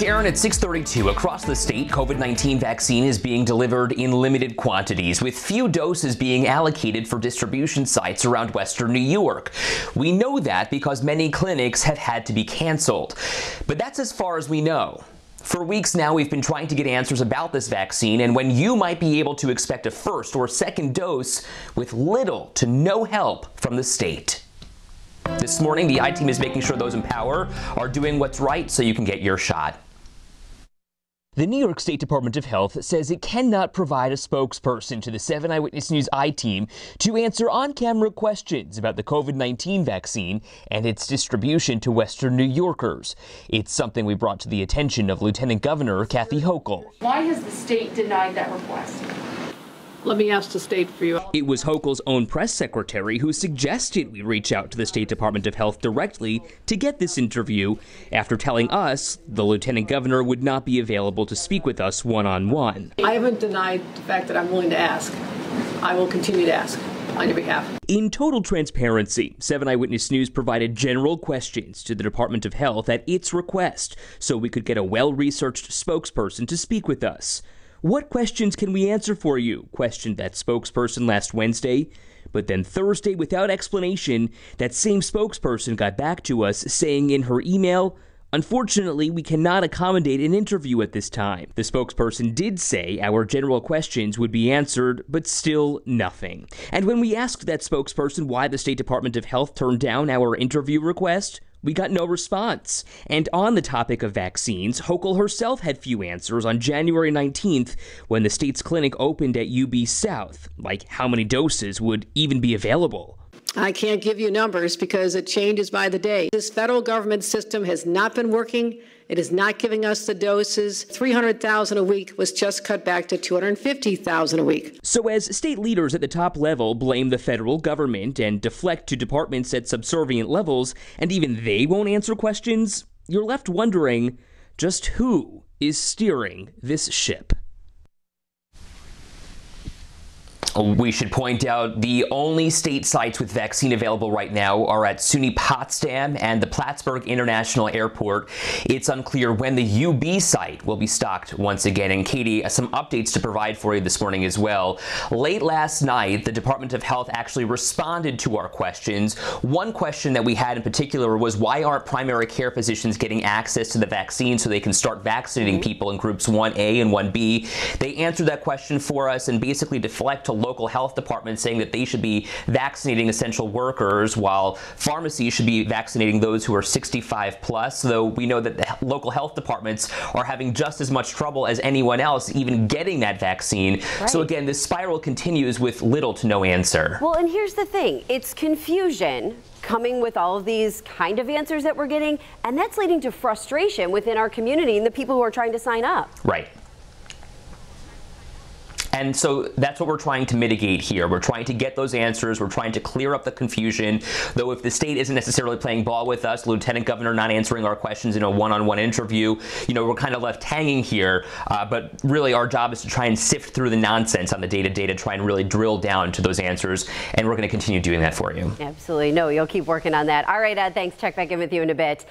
Aaron, at 6:32 across the state, COVID-19 vaccine is being delivered in limited quantities, with few doses being allocated for distribution sites around Western New York. We know that because many clinics have had to be canceled. But that's as far as we know. For weeks now, we've been trying to get answers about this vaccine and when you might be able to expect a first or second dose with little to no help from the state. This morning, the I-Team is making sure those in power are doing what's right so you can get your shot. The New York State Department of Health says it cannot provide a spokesperson to the 7 Eyewitness News I-Team to answer on-camera questions about the COVID-19 vaccine and its distribution to Western New Yorkers. It's something we brought to the attention of Lieutenant Governor Kathy Hochul. Why has the state denied that request? Let me ask the state for you. It was Hochul's own press secretary who suggested we reach out to the State Department of Health directly to get this interview after telling us the lieutenant governor would not be available to speak with us one-on-one. I haven't denied the fact that I'm willing to ask. I will continue to ask on your behalf. In total transparency, 7 Eyewitness News provided general questions to the Department of Health at its request so we could get a well-researched spokesperson to speak with us. What questions can we answer for you? Questioned that spokesperson last Wednesday. But then Thursday, without explanation, that same spokesperson got back to us saying in her email, "Unfortunately, we cannot accommodate an interview at this time." The spokesperson did say our general questions would be answered, but still nothing. And when we asked that spokesperson why the State Department of Health turned down our interview request, we got no response. And on the topic of vaccines, Hochul herself had few answers on January 19th when the state's clinic opened at UB South, like how many doses would even be available. I can't give you numbers because it changes by the day. This federal government system has not been working. It is not giving us the doses. 300,000 a week was just cut back to 250,000 a week. So as state leaders at the top level blame the federal government and deflect to departments at subservient levels, and even they won't answer questions, you're left wondering just who is steering this ship. We should point out the only state sites with vaccine available right now are at SUNY Potsdam and the Plattsburgh International Airport. It's unclear when the UB site will be stocked once again. And Katie, some updates to provide for you this morning as well. Late last night, the Department of Health actually responded to our questions. One question that we had in particular was why aren't primary care physicians getting access to the vaccine so they can start vaccinating people in groups 1A and 1B? They answered that question for us and basically deflect to local health departments saying that they should be vaccinating essential workers while pharmacies should be vaccinating those who are 65 plus, though we know that the local health departments are having just as much trouble as anyone else even getting that vaccine. Right. So again, this spiral continues with little to no answer. Well, and here's the thing, it's confusion coming with all of these kind of answers that we're getting, and that's leading to frustration within our community and the people who are trying to sign up. Right. And so that's what we're trying to mitigate here. We're trying to get those answers. We're trying to clear up the confusion. Though if the state isn't necessarily playing ball with us, Lieutenant Governor not answering our questions in a one-on-one interview, you know, we're kind of left hanging here. But really our job is to try and sift through the nonsense on the day-to-day to try and really drill down to those answers. And we're going to continue doing that for you. Absolutely. No, you'll keep working on that. All right, thanks. Check back in with you in a bit.